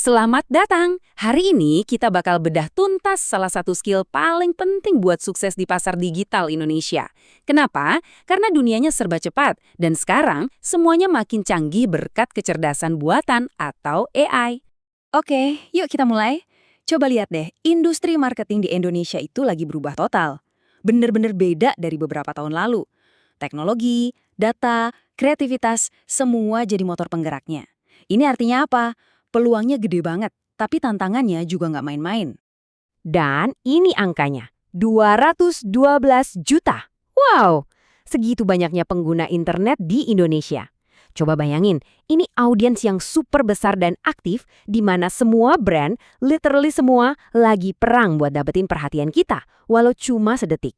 Selamat datang! Hari ini kita bakal bedah tuntas salah satu skill paling penting buat sukses di pasar digital Indonesia. Kenapa? Karena dunianya serba cepat, dan sekarang semuanya makin canggih berkat kecerdasan buatan atau AI. Oke, yuk kita mulai. Coba lihat deh, industri marketing di Indonesia itu lagi berubah total. Bener-bener beda dari beberapa tahun lalu. Teknologi, data, kreativitas, semua jadi motor penggeraknya. Ini artinya apa? Peluangnya gede banget, tapi tantangannya juga nggak main-main. Dan ini angkanya, 212 juta. Wow, segitu banyaknya pengguna internet di Indonesia. Coba bayangin, ini audiens yang super besar dan aktif di mana semua brand, literally semua, lagi perang buat dapetin perhatian kita, walau cuma sedetik.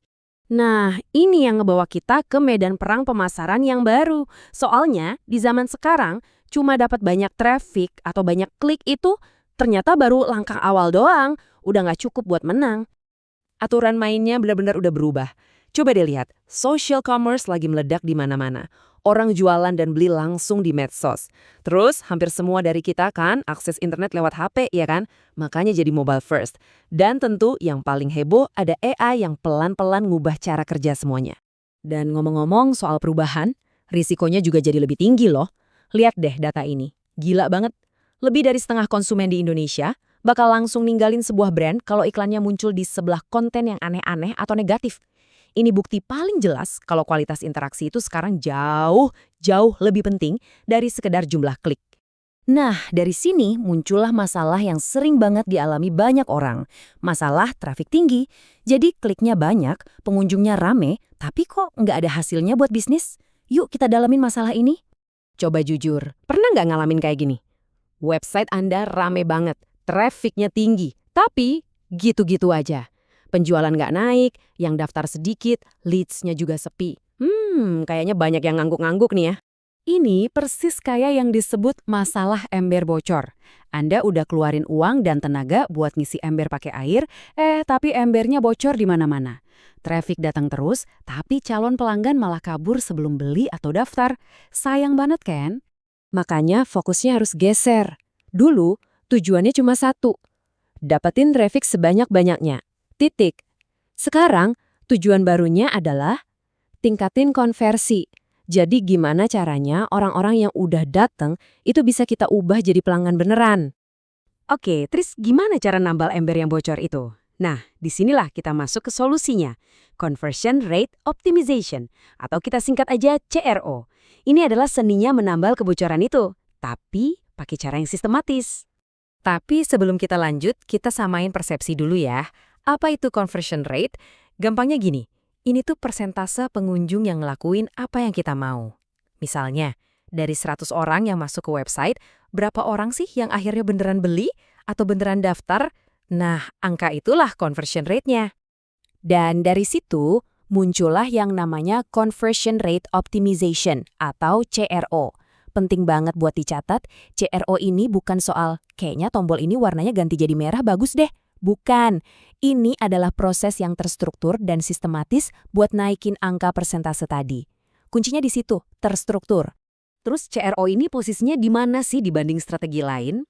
Nah, ini yang ngebawa kita ke medan perang pemasaran yang baru. Soalnya, di zaman sekarang, cuma dapat banyak traffic atau banyak klik itu ternyata baru langkah awal doang, udah nggak cukup buat menang. Aturan mainnya benar-benar udah berubah. Coba deh lihat, social commerce lagi meledak di mana-mana. Orang jualan dan beli langsung di medsos. Terus, hampir semua dari kita kan akses internet lewat HP, ya kan? Makanya jadi mobile first. Dan tentu yang paling heboh ada AI yang pelan-pelan ngubah cara kerja semuanya. Dan ngomong-ngomong soal perubahan, risikonya juga jadi lebih tinggi loh. Lihat deh data ini, gila banget. Lebih dari setengah konsumen di Indonesia bakal langsung ninggalin sebuah brand kalau iklannya muncul di sebelah konten yang aneh-aneh atau negatif. Ini bukti paling jelas kalau kualitas interaksi itu sekarang jauh lebih penting dari sekedar jumlah klik. Nah, dari sini muncullah masalah yang sering banget dialami banyak orang. Masalah traffic tinggi, jadi kliknya banyak, pengunjungnya rame, tapi kok nggak ada hasilnya buat bisnis? Yuk kita dalamin masalah ini. Coba jujur, pernah nggak ngalamin kayak gini? Website Anda rame banget, trafficnya tinggi, tapi gitu-gitu aja. Penjualan nggak naik, yang daftar sedikit, leads-nya juga sepi. Kayaknya banyak yang ngangguk-ngangguk nih ya. Ini persis kayak yang disebut masalah ember bocor. Anda udah keluarin uang dan tenaga buat ngisi ember pakai air, tapi embernya bocor di mana-mana. Traffic datang terus, tapi calon pelanggan malah kabur sebelum beli atau daftar. Sayang banget kan? Makanya fokusnya harus geser. Dulu, tujuannya cuma satu. Dapetin traffic sebanyak-banyaknya. Titik. Sekarang, tujuan barunya adalah tingkatin konversi. Jadi gimana caranya orang-orang yang udah dateng itu bisa kita ubah jadi pelanggan beneran? Oke, terus gimana cara nambal ember yang bocor itu? Nah, disinilah kita masuk ke solusinya. Conversion Rate Optimization, atau kita singkat aja CRO. Ini adalah seninya menambal kebocoran itu, tapi pakai cara yang sistematis. Tapi sebelum kita lanjut, kita samain persepsi dulu ya. Apa itu conversion rate? Gampangnya gini, ini tuh persentase pengunjung yang ngelakuin apa yang kita mau. Misalnya, dari 100 orang yang masuk ke website, berapa orang sih yang akhirnya beneran beli atau beneran daftar? Nah, angka itulah conversion rate-nya. Dan dari situ, muncullah yang namanya Conversion Rate Optimization atau CRO. Penting banget buat dicatat, CRO ini bukan soal, kayaknya tombol ini warnanya ganti jadi merah bagus deh. Bukan, ini adalah proses yang terstruktur dan sistematis buat naikin angka persentase tadi. Kuncinya di situ, terstruktur. Terus CRO ini posisinya di mana sih dibanding strategi lain?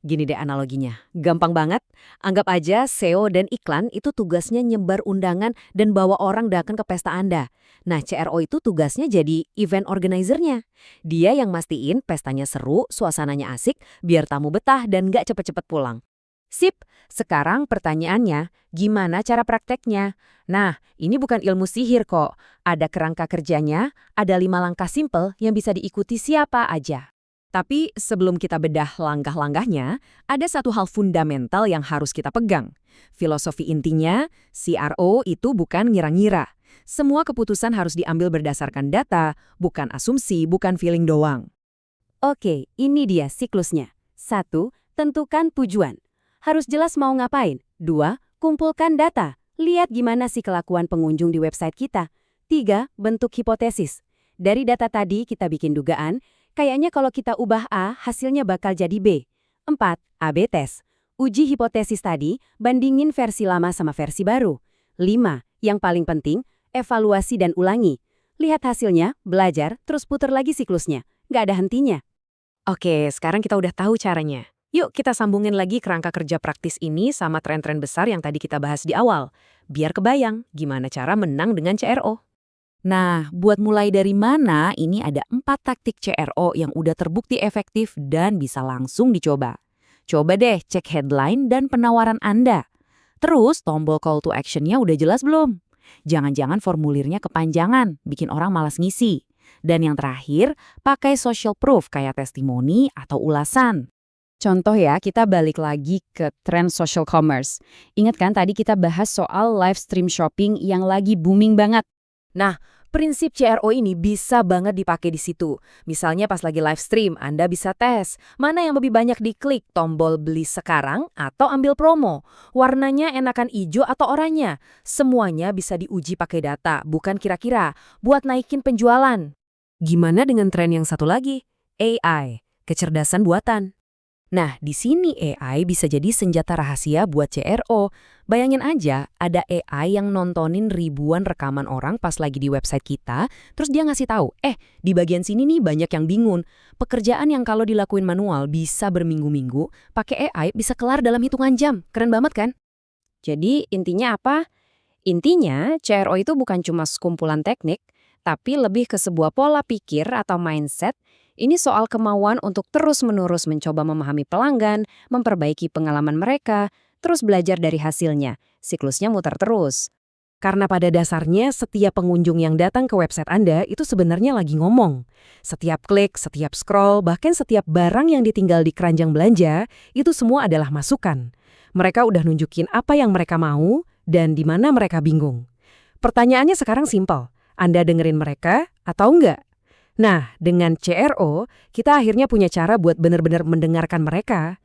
Gini deh analoginya, gampang banget. Anggap aja SEO dan iklan itu tugasnya nyebar undangan dan bawa orang datang ke pesta Anda. Nah, CRO itu tugasnya jadi event organizer-nya. Dia yang mastiin pestanya seru, suasananya asik, biar tamu betah dan nggak cepet-cepet pulang. Sip, sekarang pertanyaannya, gimana cara prakteknya? Nah, ini bukan ilmu sihir kok. Ada kerangka kerjanya, ada 5 langkah simpel yang bisa diikuti siapa aja. Tapi sebelum kita bedah langkah-langkahnya, ada satu hal fundamental yang harus kita pegang. Filosofi intinya, CRO itu bukan ngira-ngira. Semua keputusan harus diambil berdasarkan data, bukan asumsi, bukan feeling doang. Oke, ini dia siklusnya. 1. Tentukan tujuan. Harus jelas mau ngapain. 2. Kumpulkan data. Lihat gimana sih kelakuan pengunjung di website kita. 3. Bentuk hipotesis. Dari data tadi kita bikin dugaan, kayaknya kalau kita ubah A, hasilnya bakal jadi B. 4. AB test. Uji hipotesis tadi, bandingin versi lama sama versi baru. 5. Yang paling penting, evaluasi dan ulangi. Lihat hasilnya, belajar, terus putar lagi siklusnya. Nggak ada hentinya. Oke, sekarang kita udah tahu caranya. Yuk kita sambungin lagi kerangka kerja praktis ini sama tren-tren besar yang tadi kita bahas di awal. Biar kebayang gimana cara menang dengan CRO. Nah, buat mulai dari mana, ini ada 4 taktik CRO yang udah terbukti efektif dan bisa langsung dicoba. Coba deh cek headline dan penawaran Anda. Terus, tombol call to action-nya udah jelas belum? Jangan-jangan formulirnya kepanjangan, bikin orang malas ngisi. Dan yang terakhir, pakai social proof kayak testimoni atau ulasan. Contoh ya, kita balik lagi ke tren social commerce. Ingat kan tadi kita bahas soal live stream shopping yang lagi booming banget? Nah, prinsip CRO ini bisa banget dipakai di situ. Misalnya pas lagi live stream, Anda bisa tes mana yang lebih banyak diklik, tombol beli sekarang atau ambil promo. Warnanya enakan hijau atau oranye. Semuanya bisa diuji pakai data, bukan kira-kira, buat naikin penjualan. Gimana dengan tren yang satu lagi? AI, kecerdasan buatan. Nah, di sini AI bisa jadi senjata rahasia buat CRO. Bayangin aja, ada AI yang nontonin ribuan rekaman orang pas lagi di website kita, terus dia ngasih tahu, di bagian sini nih banyak yang bingung. Pekerjaan yang kalau dilakuin manual bisa berminggu-minggu, pakai AI bisa kelar dalam hitungan jam. Keren banget kan? Jadi intinya apa? Intinya CRO itu bukan cuma sekumpulan teknik, tapi lebih ke sebuah pola pikir atau mindset. Ini soal kemauan untuk terus-menerus mencoba memahami pelanggan, memperbaiki pengalaman mereka, terus belajar dari hasilnya. Siklusnya muter terus. Karena pada dasarnya setiap pengunjung yang datang ke website Anda itu sebenarnya lagi ngomong. Setiap klik, setiap scroll, bahkan setiap barang yang ditinggal di keranjang belanja, itu semua adalah masukan. Mereka udah nunjukin apa yang mereka mau dan di mana mereka bingung. Pertanyaannya sekarang simpel. Anda dengerin mereka atau enggak? Nah, dengan CRO, kita akhirnya punya cara buat benar-benar mendengarkan mereka.